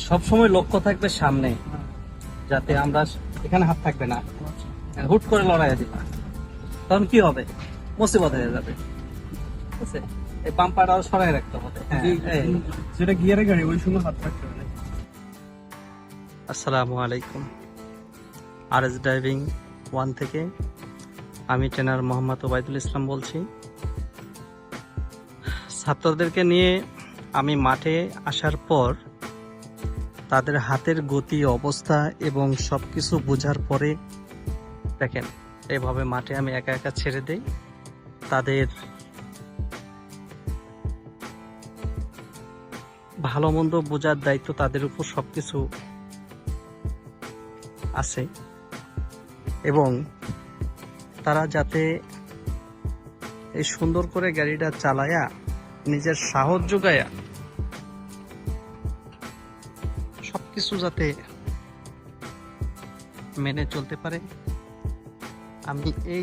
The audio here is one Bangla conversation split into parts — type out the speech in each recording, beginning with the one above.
সবসময় লক্ষ্য থাকবে সামনে, যাতে আমরা এখানে হাত থাকবে না, হুট করে লড়াই দিবা, তখন কি হবে, মুসিবত হয়ে যাবে। ঠিক আছে, এই বাম্পারটাও সরাই রাখতে হবে। যেটা গিয়ারের গাড়ি ওই সময় হাত রাখতে হবে। আসসালামু আলাইকুম, RS ড্রাইভিং 1 থেকে আমি ট্রেনার মোহাম্মদ ওবায়দুল ইসলাম বলছি। ছাত্রদেরকে নিয়ে আমি মাঠে আসার পর তাদের হাতের গতি, অবস্থা এবং সবকিছু বোঝার পরে দেখেন এভাবে মাঠে আমি একা একা ছেড়ে দেই। তাদের ভালো মন্দ বোঝার দায়িত্ব তাদের উপর সবকিছু আছে, এবং তারা যাতে এই সুন্দর করে গাড়িটা চালায়া নিজের সাহস যোগায়া সবকিছু যাতে মেনে চলতে পারে, আমি এই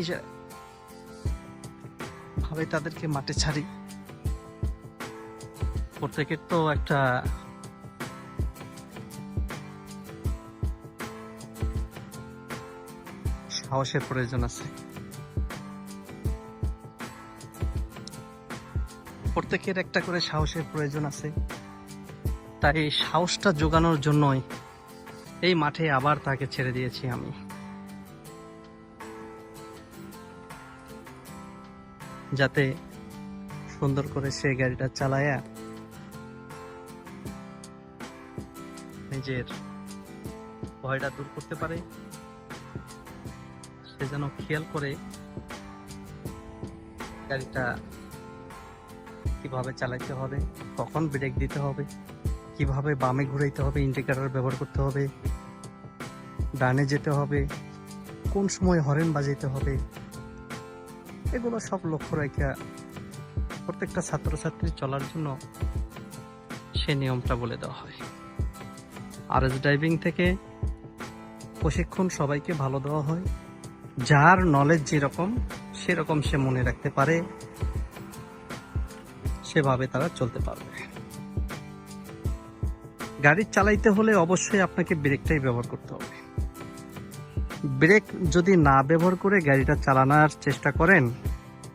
ভাবে তাদেরকে মাঠে ছাড়ি। প্রত্যেকের তো একটা সাহসের প্রয়োজন আছে, প্রত্যেকের একটা করে সাহসের প্রয়োজন আছে। তাই এই সাহসটা জোগানোর জন্যই এই মাঠে আবার তাকে ছেড়ে দিয়েছি আমি। যাতে সুন্দর করে সে গাড়িটা চালায়া নিজের ভয়টা দূর করতে পারে। সে যেন খেয়াল করে গাড়িটা কিভাবে চালাইতে হবে, কখন ব্রেক দিতে হবে, কিভাবে বামে ঘুরাইতে হবে, ইন্ডিকেটর ব্যবহার করতে হবে, ডানে যেতে হবে, কোন সময় হর্ন বাজাইতে হবে, এগুলো সব লক্ষ্য রেখে প্রত্যেকটা ছাত্রছাত্রী চলার জন্য সে নিয়মটা বলে দেওয়া হয়। RS ড্রাইভিং থেকে প্রশিক্ষণ সবাইকে ভালো দেওয়া হয়। যার নলেজ যেরকম সেরকম সে মনে রাখতে পারে, সেভাবে তারা চলতে পারবে। গাড়ি চালাইতে হলে অবশ্যই আপনাকে ব্রেকটাই ব্যবহার করতে হবে। ব্রেক যদি না ব্যবহার করে গাড়িটা চালানোর চেষ্টা করেন,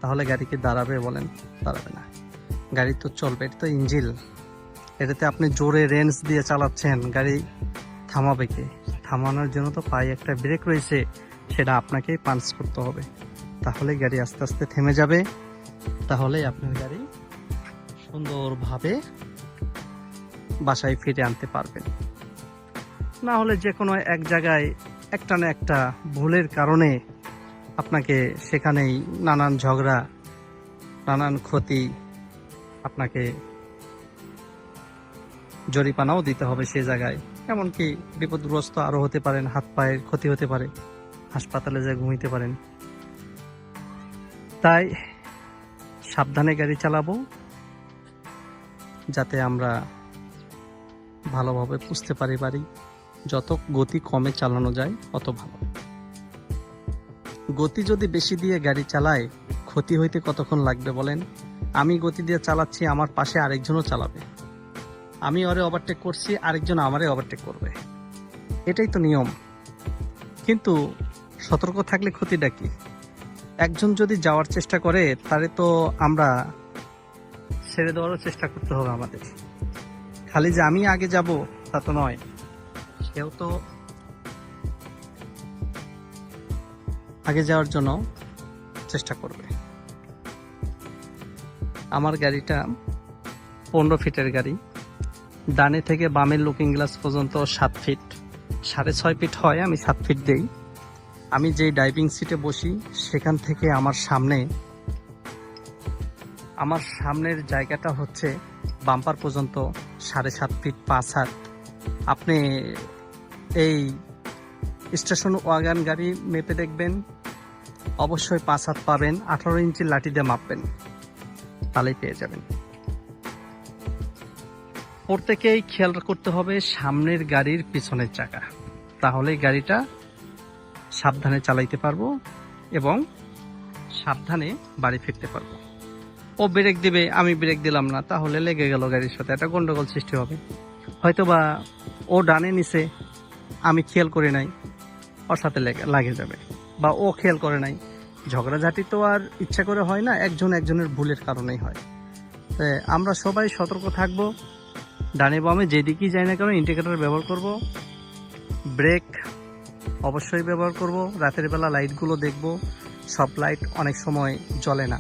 তাহলে গাড়িকে দাঁড়াবে বলেন? দাঁড়াবে না। গাড়ি তো চলবে, এটা তো ইঞ্জিন, এটাতে আপনি জোরে রেঞ্জ দিয়ে চালাচ্ছেন, গাড়ি থামাবে কে? থামানোর জন্য তো পায়ে একটা ব্রেক রয়েছে, সেটা আপনাকেই পাঞ্চ করতে হবে, তাহলে গাড়ি আস্তে আস্তে থেমে যাবে। তাহলে আপনার গাড়ি সুন্দরভাবে বাসায় ফিরে আনতে পারবেন। না হলে যে কোনো এক জায়গায় একটা না একটা ভুলের কারণে আপনাকে সেখানেই নানান ঝগড়া, নানান ক্ষতি, আপনাকে জরিমানাও দিতে হবে সে জায়গায়। এমনকি বিপদগ্রস্ত আরো হতে পারেন, হাত পায়ের ক্ষতি হতে পারে, হাসপাতালে যা ঘুমাইতে পারেন। তাই সাবধানে গাড়ি চালাবো, যাতে আমরা ভালোভাবে বুঝতে পারি। যত গতি কমে চালানো যায় অত ভালো। গতি যদি বেশি দিয়ে গাড়ি চালায়, ক্ষতি হইতে কতক্ষণ লাগবে বলেন? আমি গতি দিয়ে চালাচ্ছি, আমার পাশে আরেকজনও চালাবে, আমি ওরে ওভারটেক করছি, আরেকজন আমারে ওভারটেক করবে, এটাই তো নিয়ম। কিন্তু সতর্ক থাকলে ক্ষতিটা কি? একজন যদি যাওয়ার চেষ্টা করে, তারে তো আমরা ছেড়ে দেওয়ারও চেষ্টা করতে হবে আমাদের। খালি যে আমি আগে যাব তা তো নয়, সেও তো আগে যাওয়ার জন্য চেষ্টা করবে। আমার গাড়িটা 15 ফিটের গাড়ি, ডানে থেকে বামের লুকিং গ্লাস পর্যন্ত 7 ফিট, 6.5 ফিট হয়, আমি 7 ফিট দেই। আমি যেই ড্রাইভিং সিটে বসি সেখান থেকে আমার সামনের জায়গাটা হচ্ছে বাম্পার পর্যন্ত 7.5 ফিট, 5 হাত। আপনি এই স্টেশন ওয়াগন গাড়ি মেপে দেখবেন, অবশ্যই 5 হাত পাবেন। 18 ইঞ্চি লাঠি দিয়ে মাপবেন, তাহলেই পেয়ে যাবেন। প্রত্যেকেই খেয়াল করতে হবে সামনের গাড়ির পিছনের চাকা, তাহলেই গাড়িটা সাবধানে চালাইতে পারবো এবং সাবধানে বাড়ি ফিরতে পারবো। ও ব্রেক দিবে, আমি ব্রেক দিলাম না, তাহলে লেগে গেল গাড়ির সাথে, একটা গন্ডগোল সৃষ্টি হবে। হয়তোবা ও ডানে নিছে, আমি খেয়াল করি নাই, ওর সাথে লাগে যাবে, বা ও খেয়াল করে নাই। ঝগড়াঝাটি তো আর ইচ্ছা করে হয় না, একজন একজনের ভুলের কারণেই হয়। তো আমরা সবাই সতর্ক থাকবো, ডানে বামে যেদিকেই যাই না কেন ইন্ডিকেটর ব্যবহার করব, ব্রেক অবশ্যই ব্যবহার করব। রাতের বেলা লাইটগুলো দেখব, সব লাইট অনেক সময় জ্বলে না,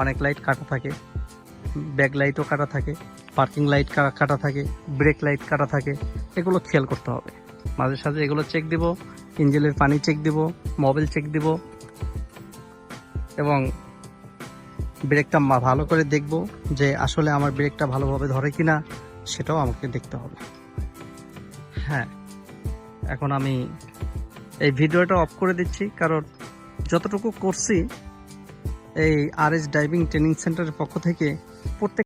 অনেক লাইট কাটা থাকে, ব্যাক লাইটও কাটা থাকে, পার্কিং লাইট কাটা থাকে, ব্রেক লাইট কাটা থাকে, এগুলো খেয়াল করতে হবে। মাঝে সাঝে এগুলো চেক দিব, ইঞ্জিনের পানি চেক দিব, মোবিল চেক দিব, এবং ব্রেকটা ভালো করে দেখব যে আসলে আমার ব্রেকটা ভালোভাবে ধরে কিনা, সেটাও আমাকে দেখতে হবে। হ্যাঁ, এখন আমি এই ভিডিওটা অফ করে দিচ্ছি, কারণ যতটুকু করছি এই RS ড্রাইভিং ট্রেনিং সেন্টারের পক্ষ থেকে প্রত্যেক